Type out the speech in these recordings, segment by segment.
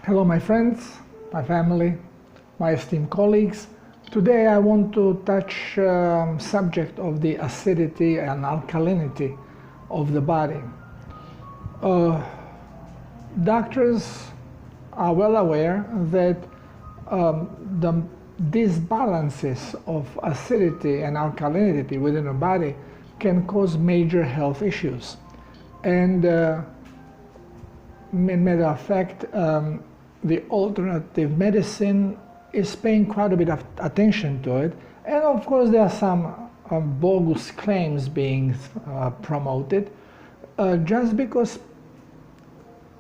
Hello my friends, my family, my esteemed colleagues. Today I want to touch subject of the acidity and alkalinity of the body. Doctors are well aware that the disbalances of acidity and alkalinity within the body can cause major health issues. And matter of fact, the alternative medicine is paying quite a bit of attention to it, and of course there are some bogus claims being promoted just because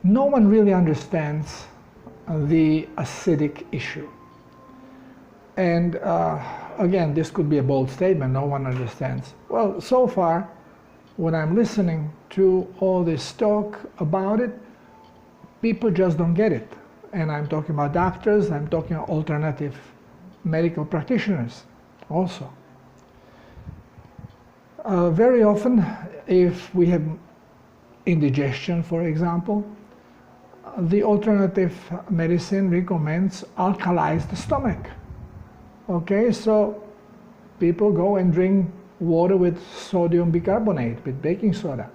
no one really understands the acidic issue. And again, this could be a bold statement, no one understands. Well, so far, when I'm listening to all this talk about it, people just don't get it. And I'm talking about doctors, I'm talking about alternative medical practitioners also. Very often, if we have indigestion, for example, the alternative medicine recommends alkalize the stomach. Okay, so people go and drink water with sodium bicarbonate, with baking soda,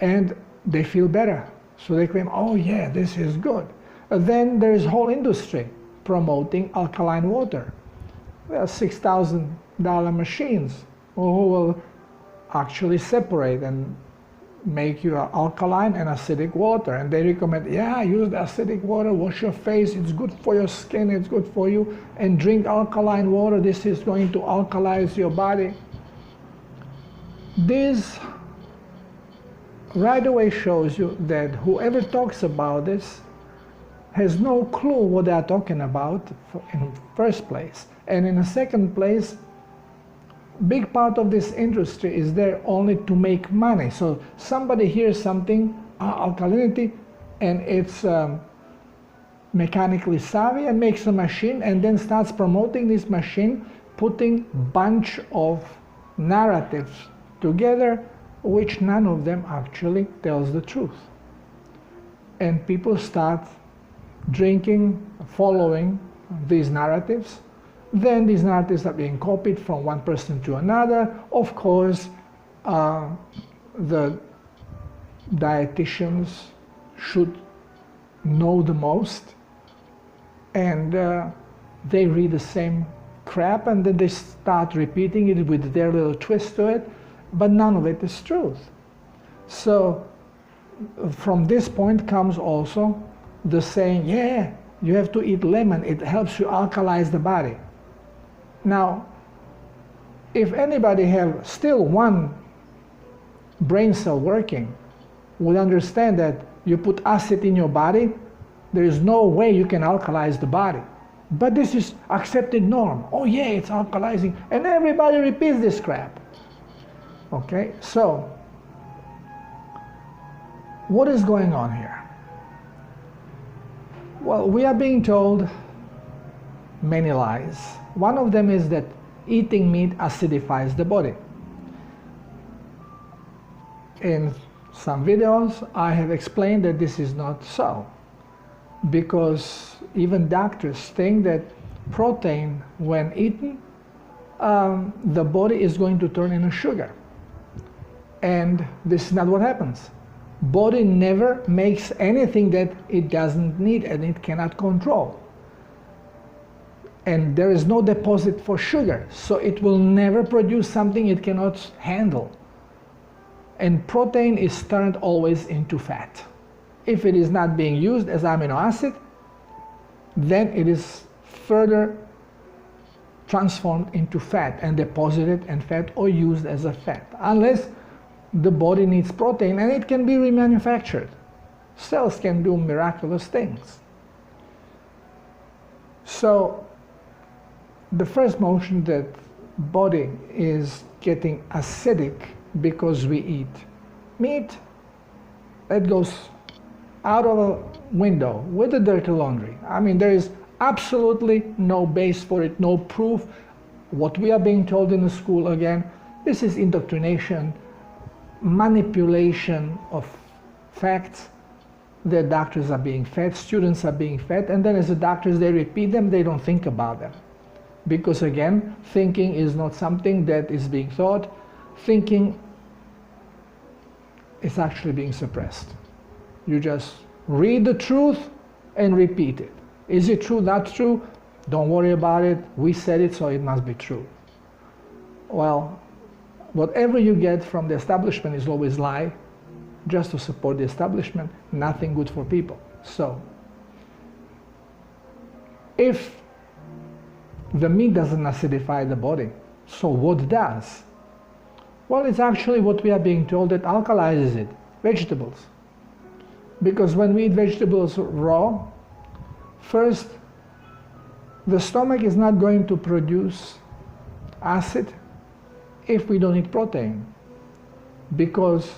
and they feel better. So they claim, oh yeah, this is good. Then there is a whole industry promoting alkaline water. There are $6,000 machines who will actually separate and make you alkaline and acidic water. And they recommend, yeah, use the acidic water, wash your face, it's good for your skin, it's good for you, and drink alkaline water, this is going to alkalize your body. This right away shows you that whoever talks about this has no clue what they are talking about in the first place. And in the second place, big part of this industry is there only to make money. So somebody hears something, alkalinity, and it's mechanically savvy and makes a machine and then starts promoting this machine, putting bunch of narratives together, which none of them actually tells the truth. And people start drinking, following these narratives. Then these narratives are being copied from one person to another. Of course, the dietitians should know the most, and they read the same crap and then they start repeating it with their little twist to it, but none of it is truth. So from this point comes also the saying, yeah, you have to eat lemon, it helps you alkalize the body. Now, if anybody have still one brain cell working, would understand that you put acid in your body, there is no way you can alkalize the body. But this is accepted norm. Oh yeah, it's alkalizing, and everybody repeats this crap. Okay, so what is going on here? Well, we are being told many lies. One of them is that eating meat acidifies the body. In some videos, I have explained that this is not so, because even doctors think that protein, when eaten, the body is going to turn into sugar. And this is not what happens. Body never makes anything that it doesn't need and it cannot control. And there is no deposit for sugar, so it will never produce something it cannot handle. And protein is turned always into fat. If it is not being used as amino acid, then it is further transformed into fat and deposited in fat or used as a fat, unless the body needs protein, and it can be remanufactured. Cells can do miraculous things. So the first motion that body is getting acidic because we eat meat, that goes out of a window with the dirty laundry. I mean, there is absolutely no base for it, no proof. What we are being told in the school, again, this is indoctrination, manipulation of facts, their doctors are being fed, students are being fed, and then as the doctors they repeat them, they don't think about them. Because again, thinking is not something that is being thought. Thinking is actually being suppressed. You just read the truth and repeat it. Is it true, not true? Don't worry about it. We said it, so it must be true. Well, whatever you get from the establishment is always lie, just to support the establishment, nothing good for people. So, if the meat doesn't acidify the body, so what does? Well, it's actually what we are being told that alkalizes it, vegetables. Because when we eat vegetables raw, first, the stomach is not going to produce acid if we don't eat protein. Because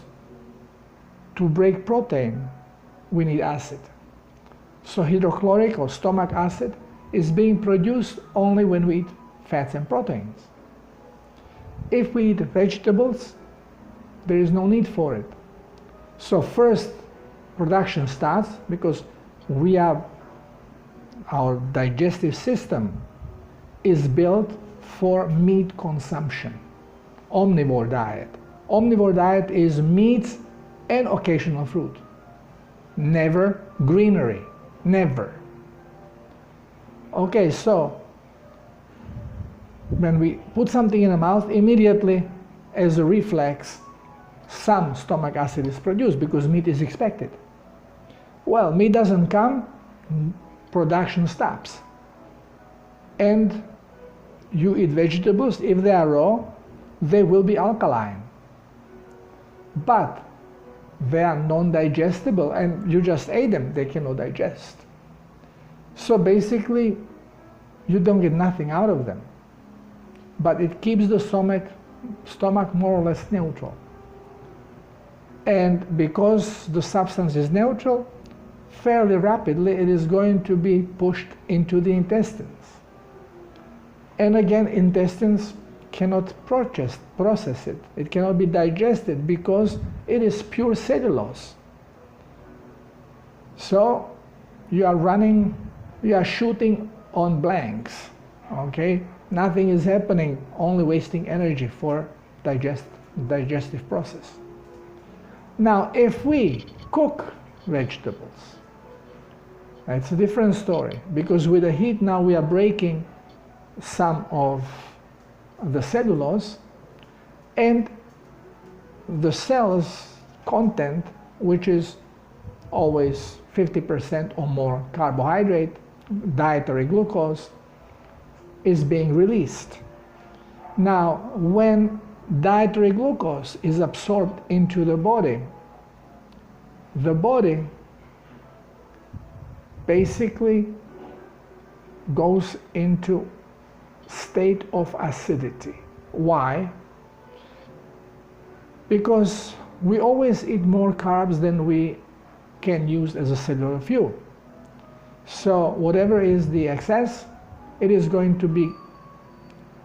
to break protein, we need acid. So hydrochloric or stomach acid is being produced only when we eat fats and proteins. If we eat vegetables, there is no need for it. So first, production starts because we have our digestive system is built for meat consumption. Omnivore diet. Omnivore diet is meat and occasional fruit. Never greenery. Never. Okay, so when we put something in the mouth, immediately as a reflex, some stomach acid is produced because meat is expected. Well, meat doesn't come, production stops. And you eat vegetables, if they are raw, they will be alkaline. But they are non-digestible, and you just ate them, they cannot digest. So basically, you don't get nothing out of them. But it keeps the stomach more or less neutral. And because the substance is neutral, fairly rapidly it is going to be pushed into the intestines. And again, intestines cannot process it. It cannot be digested because it is pure cellulose. So you are shooting on blanks, okay? Nothing is happening, only wasting energy for digestive process. Now, if we cook vegetables, it's a different story, because with the heat now we are breaking some of the cellulose, and the cell's content, which is always 50% or more carbohydrate, dietary glucose, is being released. Now, when dietary glucose is absorbed into the body basically goes into state of acidity. Why? Because we always eat more carbs than we can use as a cellular fuel. So whatever is the excess, it is going to be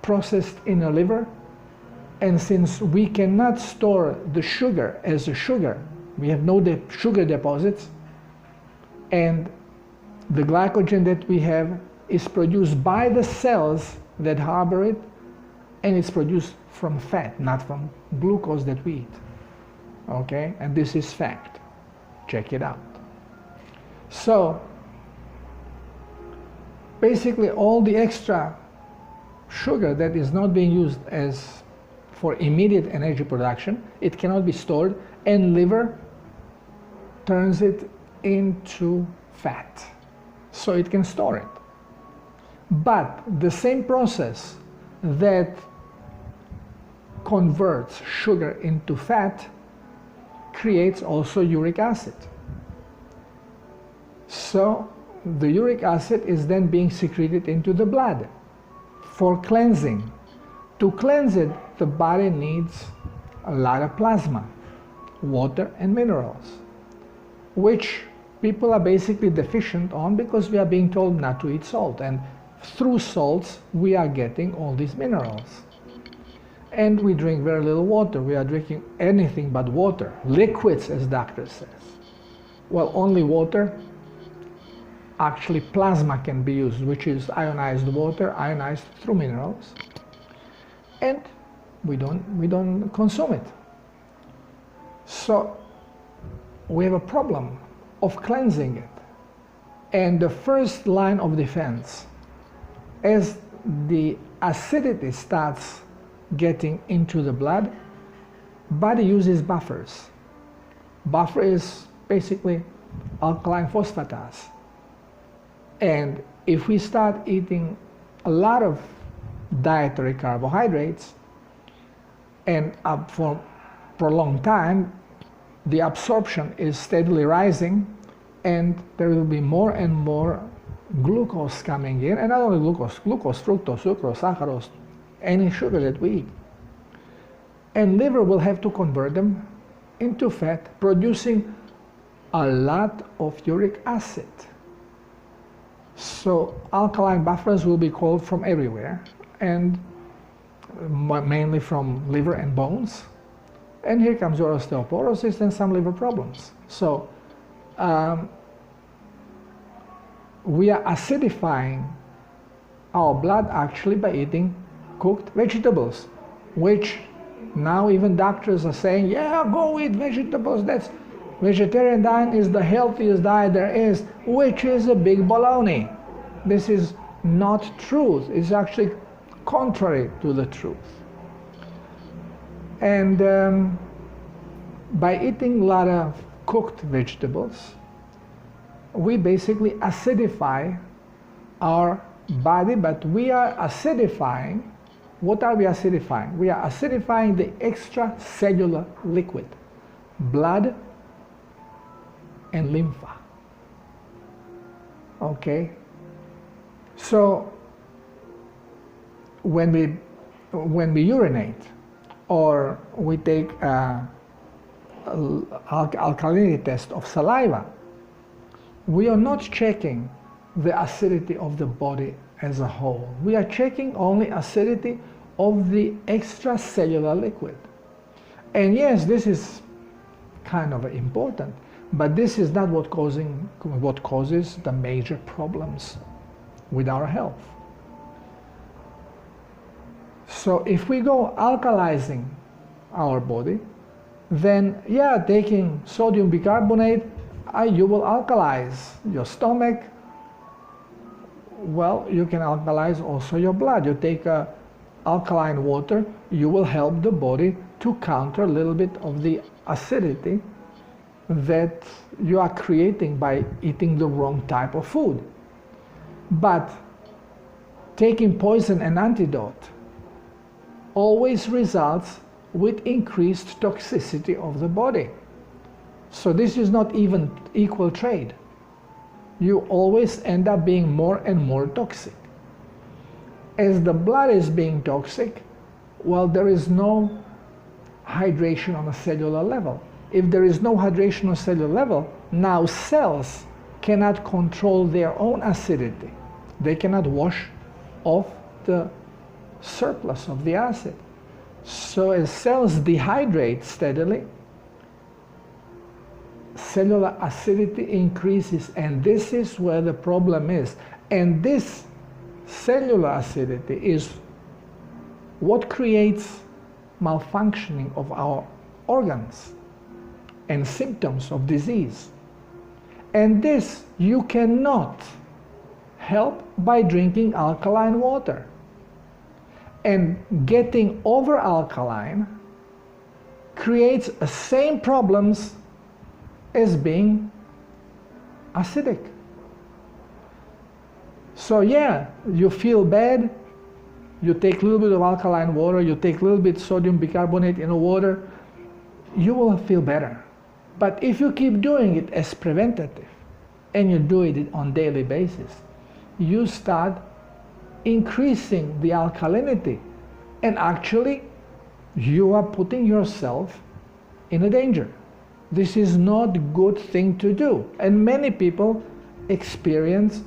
processed in the liver, and since we cannot store the sugar as a sugar, we have no sugar deposits, and the glycogen that we have is produced by the cells that harbor it, and it's produced from fat, not from glucose that we eat. Okay, and this is fact. Check it out. So basically all the extra sugar that is not being used as for immediate energy production, it cannot be stored, and liver turns it into fat so it can store it. But the same process that converts sugar into fat creates also uric acid. So the uric acid is then being secreted into the blood for cleansing. To cleanse it, the body needs a lot of plasma, water and minerals, which people are basically deficient on because we are being told not to eat salt, and through salts we are getting all these minerals. And we drink very little water. We are drinking anything but water, liquids, as doctor says. Well, only water. Actually, plasma can be used, which is ionized water, ionized through minerals, and we don't consume it. So we have a problem of cleansing it. And the first line of defense, as the acidity starts getting into the blood, body uses buffers. Buffer is basically alkaline phosphatase. And if we start eating a lot of dietary carbohydrates, and for a long time, the absorption is steadily rising, and there will be more and more glucose coming in, and not only glucose, fructose, sucrose, saccharose, any sugar that we eat. And liver will have to convert them into fat, producing a lot of uric acid. So alkaline buffers will be called from everywhere, and mainly from liver and bones. And here comes your osteoporosis and some liver problems. So we are acidifying our blood actually by eating cooked vegetables, which now even doctors are saying, yeah, go eat vegetables. That's vegetarian diet is the healthiest diet there is, which is a big baloney. This is not truth. It's actually contrary to the truth. And by eating a lot of cooked vegetables, we basically acidify our body, but we are acidifying. What are we acidifying? We are acidifying the extracellular liquid, blood and lymph. Okay? So when we urinate or we take alkalinity test of saliva, we are not checking the acidity of the body as a whole. We are checking only acidity of the extracellular liquid. And yes, this is kind of important, but this is not what causes the major problems with our health. So if we go alkalizing our body, then yeah, taking sodium bicarbonate, you will alkalize your stomach. Well, you can alkalize also your blood. You take alkaline water, you will help the body to counter a little bit of the acidity that you are creating by eating the wrong type of food. But taking poison and antidote always results with increased toxicity of the body. So this is not even equal trade. You always end up being more and more toxic. As the blood is being toxic, well, there is no hydration on a cellular level. If there is no hydration on a cellular level, now cells cannot control their own acidity. They cannot wash off the surplus of the acid. So as cells dehydrate steadily, cellular acidity increases, and this is where the problem is. And this cellular acidity is what creates malfunctioning of our organs and symptoms of disease. And this you cannot help by drinking alkaline water. And getting over alkaline creates the same problems as being acidic. So yeah, you feel bad, you take a little bit of alkaline water, you take a little bit sodium bicarbonate in the water, you will feel better. But if you keep doing it as preventative, and you do it on a daily basis, you start increasing the alkalinity, and actually you are putting yourself in a danger. This is not a good thing to do, and many people experience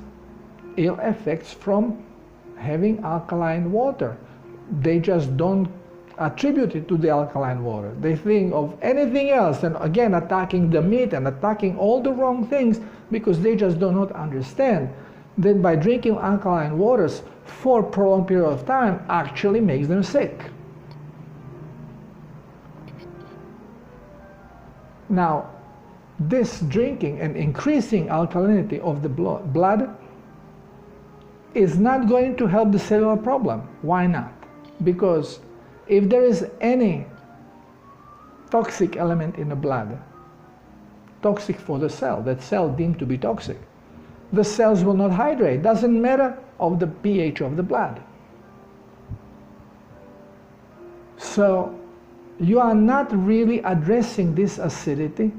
ill effects from having alkaline water. They just don't attribute it to the alkaline water. They think of anything else, and again attacking the meat and attacking all the wrong things because they just do not understand that by drinking alkaline waters for a prolonged period of time actually makes them sick. Now, this drinking and increasing alkalinity of the blood is not going to help the cellular problem. Why not? Because if there is any toxic element in the blood, toxic for the cell, that cell deemed to be toxic, the cells will not hydrate. Doesn't matter of the pH of the blood. So you are not really addressing this acidity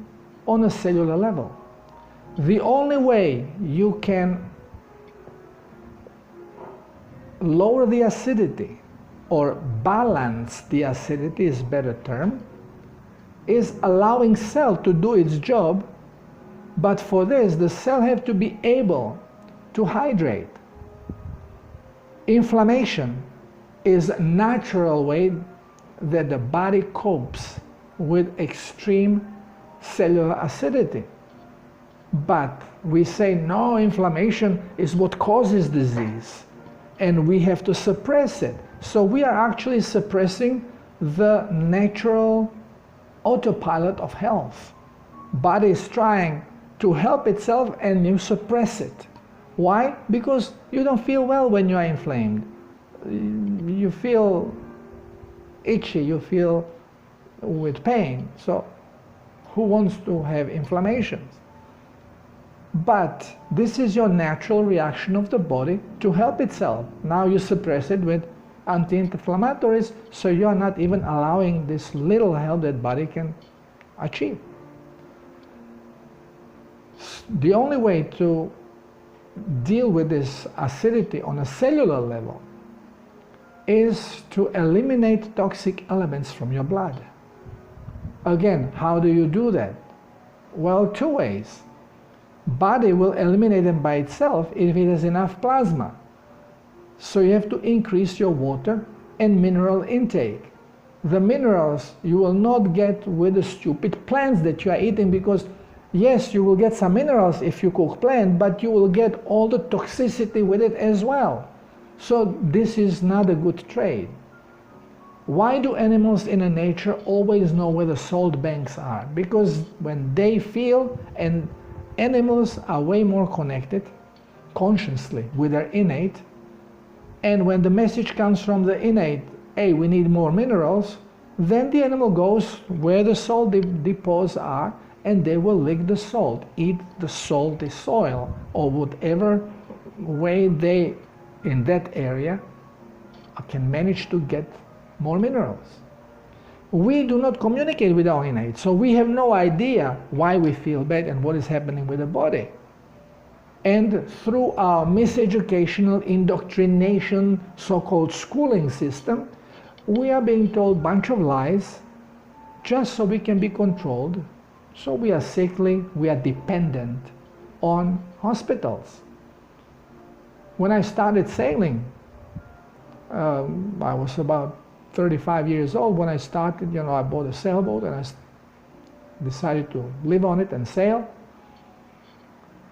on a cellular level. The only way you can lower the acidity or balance the acidity is a better term, is allowing cell to do its job, but for this the cell have to be able to hydrate. Inflammation is a natural way that the body copes with extreme cellular acidity. But we say no, inflammation is what causes disease and we have to suppress it. So we are actually suppressing the natural autopilot of health. Body is trying to help itself and you suppress it. Why? Because you don't feel well when you are inflamed. You feel itchy, you feel with pain. So who wants to have inflammations? But this is your natural reaction of the body to help itself. Now you suppress it with anti-inflammatories, so you are not even allowing this little help that body can achieve. The only way to deal with this acidity on a cellular level is to eliminate toxic elements from your blood. Again, how do you do that? Well, two ways. Body will eliminate them by itself if it has enough plasma. So you have to increase your water and mineral intake. The minerals you will not get with the stupid plants that you are eating, because yes, you will get some minerals if you cook plant, but you will get all the toxicity with it as well. So this is not a good trade. Why do animals in the nature always know where the salt banks are? Because when they feel, and animals are way more connected consciously with their innate, and when the message comes from the innate, hey, we need more minerals, then the animal goes where the salt depots are, and they will lick the salt, eat the salty soil, or whatever way they, in that area, can manage to get more minerals. We do not communicate with our innate, so we have no idea why we feel bad and what is happening with the body. And through our miseducational indoctrination, so-called schooling system, we are being told a bunch of lies just so we can be controlled. So we are sickly, we are dependent on hospitals. When I started sailing, I was about 35 years old when I started. I bought a sailboat and I decided to live on it and sail.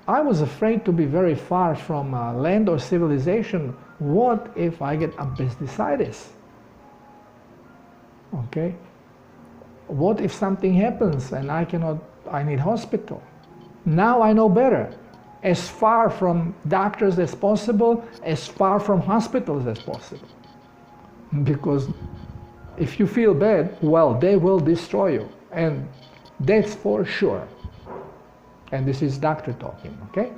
I was afraid to be very far from land or civilization. What if I get appendicitis? Okay? What if something happens and I need hospital? Now I know better. As far from doctors as possible, as far from hospitals as possible. Because if you feel bad, well, they will destroy you. And that's for sure. And this is doctor talking, okay?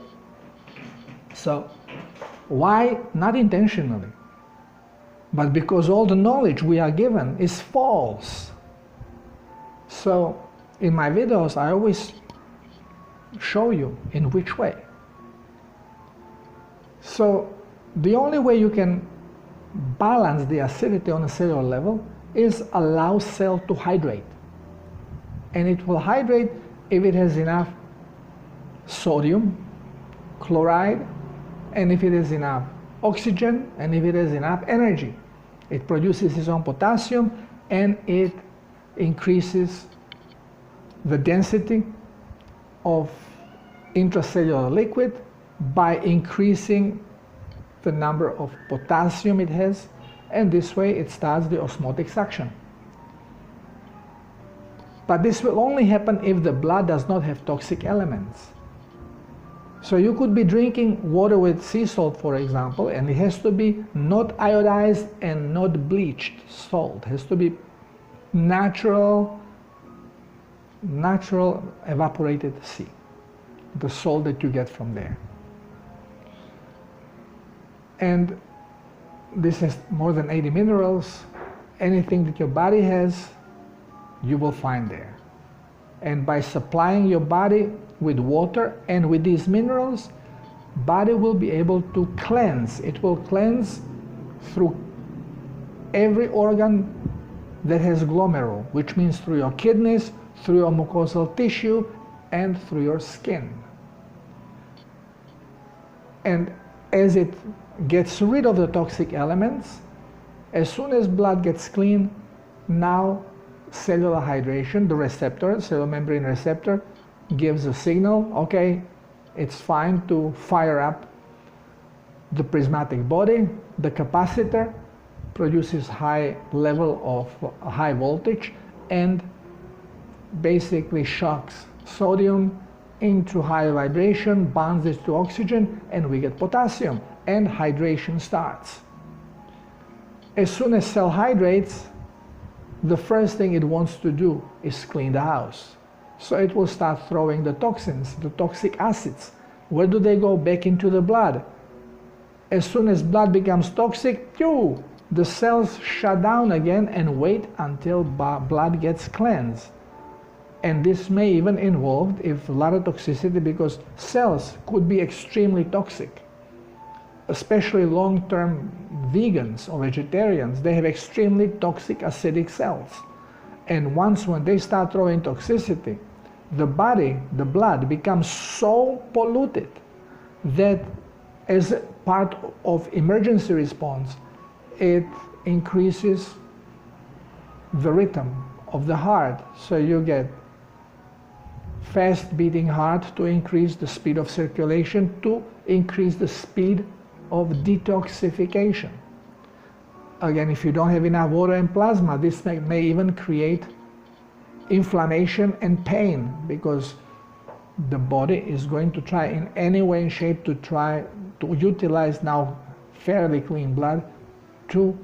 So, why? Not intentionally, but because all the knowledge we are given is false. So, in my videos, I always show you in which way. So, the only way you can balance the acidity on a cellular level is allow cell to hydrate. And it will hydrate if it has enough sodium, chloride, and if it has enough oxygen, and if it has enough energy. It produces its own potassium, and it increases the density of intracellular liquid by increasing the number of potassium it has, and this way it starts the osmotic suction. But this will only happen if the blood does not have toxic elements. So you could be drinking water with sea salt, for example, and it has to be not iodized and not bleached salt. It has to be natural evaporated sea, the salt that you get from there. And this has more than 80 minerals. Anything that your body has, you will find there. And by supplying your body with water and with these minerals, body will be able to cleanse. It will cleanse through every organ that has glomerule, which means through your kidneys, through your mucosal tissue, and through your skin. And as it gets rid of the toxic elements, as soon as blood gets clean, now cellular hydration, the receptor, cellular membrane receptor, gives a signal, okay, it's fine to fire up the prismatic body. The capacitor produces high level of high voltage and basically shocks sodium into high vibration, bonds it to oxygen, and we get potassium, and hydration starts. As soon as cell hydrates, the first thing it wants to do is clean the house. So it will start throwing the toxins, the toxic acids. Where do they go? Back into the blood. As soon as blood becomes toxic, the cells shut down again and wait until blood gets cleansed. And this may even involve a lot of toxicity, because cells could be extremely toxic. Especially long-term vegans or vegetarians, they have extremely toxic acidic cells. And when they start throwing toxicity, the body, the blood, becomes so polluted that as part of emergency response, it increases the rhythm of the heart. So you get fast beating heart to increase the speed of circulation, to increase the speed of detoxification. Again, if you don't have enough water and plasma, this may even create inflammation and pain, because the body is going to try in any way and shape to try to utilize now fairly clean blood to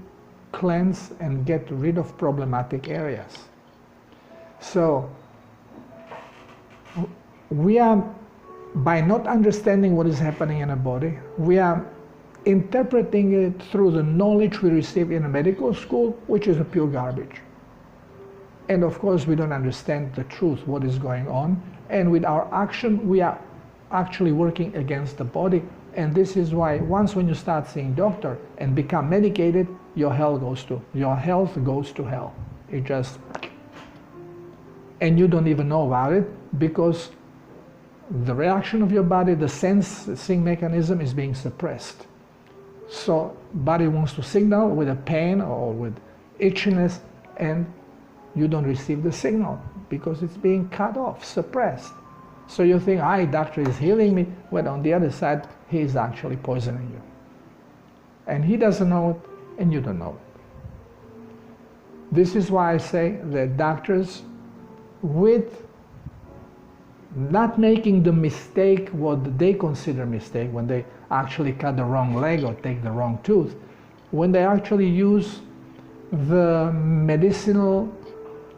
cleanse and get rid of problematic areas. So we are, by not understanding what is happening in a body, we are interpreting it through the knowledge we receive in a medical school, which is a pure garbage. And of course, we don't understand the truth, what is going on. And with our action, we are actually working against the body. And this is why when you start seeing doctor and become medicated, your health goes to hell. It just, and you don't even know about it, because the reaction of your body, the sensing mechanism is being suppressed. So body wants to signal with a pain or with itchiness, and you don't receive the signal because it's being cut off, suppressed. So you think, doctor is healing me, when on the other side, he is actually poisoning you. And he doesn't know it, and you don't know it. This is why I say that doctors, with not making the mistake, what they consider mistake, when they actually cut the wrong leg or take the wrong tooth, when they actually use the medicinal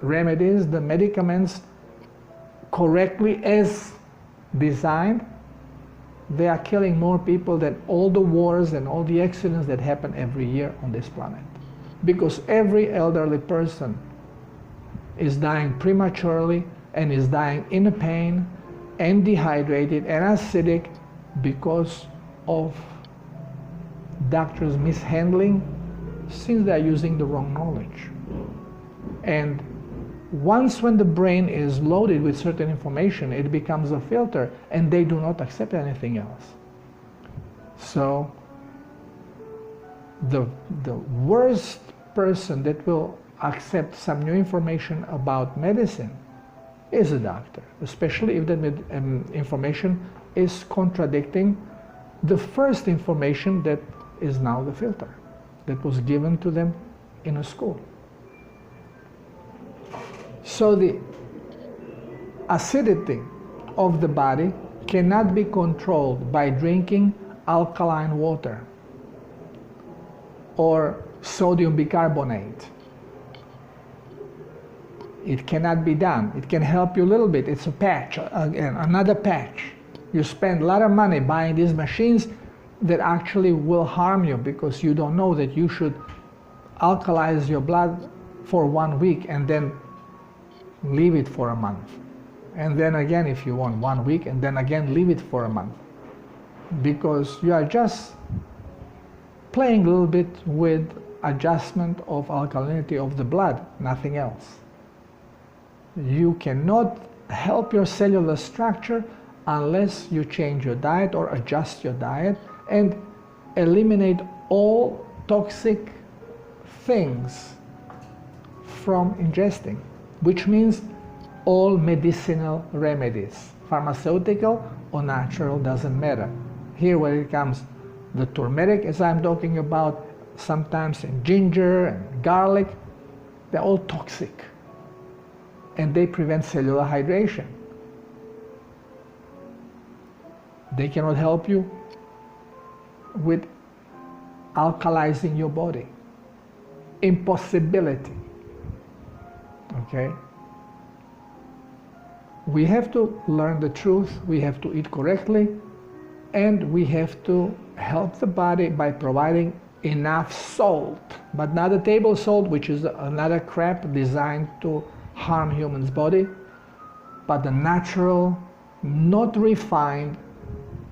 remedies, the medicaments correctly as designed, they are killing more people than all the wars and all the accidents that happen every year on this planet. Because every elderly person is dying prematurely and is dying in pain and dehydrated and acidic because of doctors mishandling, since they are using the wrong knowledge. And when the brain is loaded with certain information, it becomes a filter, and they do not accept anything else. So the worst person that will accept some new information about medicine is a doctor, especially if the information is contradicting the first information that is now the filter that was given to them in a school. So the acidity of the body cannot be controlled by drinking alkaline water or sodium bicarbonate. It cannot be done. It can help you a little bit. It's a patch, again, another patch. You spend a lot of money buying these machines that actually will harm you because you don't know that you should alkalize your blood for 1 week and then leave it for a month. And then again, if you want 1 week, and then again leave it for a month. Because you are just playing a little bit with adjustment of alkalinity of the blood, nothing else. You cannot help your cellular structure unless you change your diet or adjust your diet and eliminate all toxic things from ingesting, which means all medicinal remedies, pharmaceutical or natural, doesn't matter. Here where it comes the turmeric, as I'm talking about, sometimes in ginger and garlic, they're all toxic and they prevent cellular hydration. They cannot help you with alkalizing your body. Impossibility. Okay? We have to learn the truth, we have to eat correctly, and we have to help the body by providing enough salt, but not a table salt, which is another crap designed to harm humans' body, but the natural, not refined,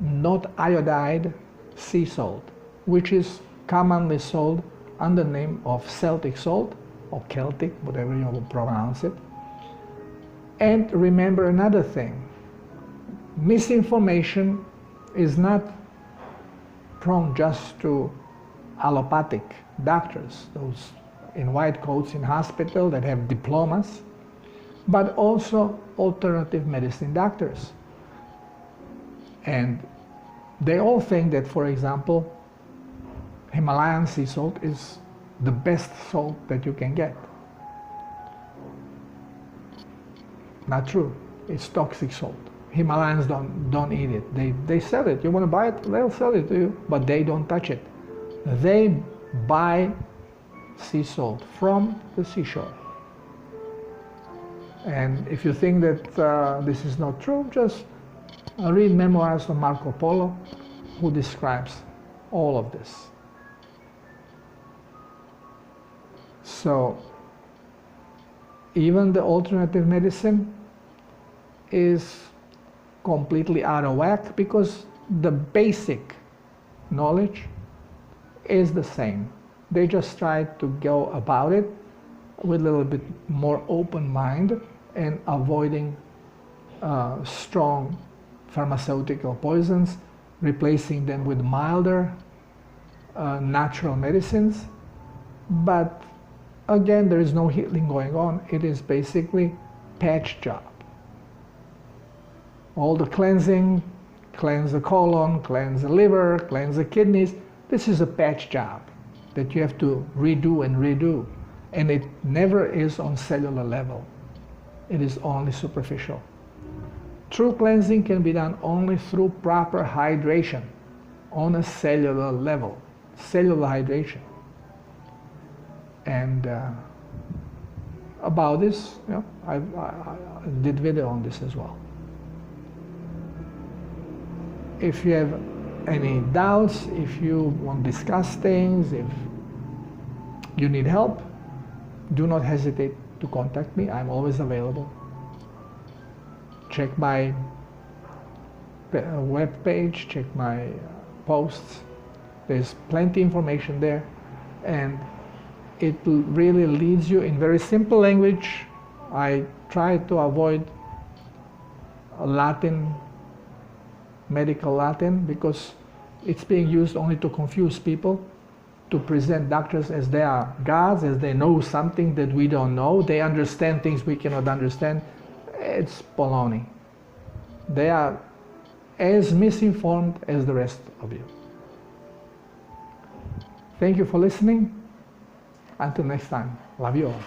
not iodized sea salt, which is commonly sold under the name of Celtic salt or Celtic, whatever you will pronounce it. And remember another thing, misinformation is not prone just to allopathic doctors, those in white coats in hospital that have diplomas, but also alternative medicine doctors. And they all think that, for example, Himalayan sea salt is the best salt that you can get. Not true. It's toxic salt. Himalayans don't eat it. They sell it. You want to buy it? They'll sell it to you, but they don't touch it. They buy sea salt from the seashore. And if you think that this is not true, just read memoirs of Marco Polo, who describes all of this. So even the alternative medicine is completely out of whack because the basic knowledge is the same. They just try to go about it with a little bit more open mind and avoiding strong pharmaceutical poisons, replacing them with milder natural medicines. But again, there is no healing going on. It is basically patch job. All the cleansing, cleanse the colon, cleanse the liver, cleanse the kidneys. This is a patch job that you have to redo and redo. And it never is on cellular level. It is only superficial. True cleansing can be done only through proper hydration on a cellular level, cellular hydration. And about this, you know, I did video on this as well. If you have any doubts, if you want to discuss things, if you need help, do not hesitate to contact me. I'm always available. Check my web page, check my posts. There's plenty of information there, and it really leads you in very simple language. I try to avoid Latin, medical Latin, because it's being used only to confuse people. to present doctors as they are gods, as they know something that we don't know, they understand things we cannot understand. It's baloney. They are as misinformed as the rest of you. Thank you for listening. Until next time, love you all.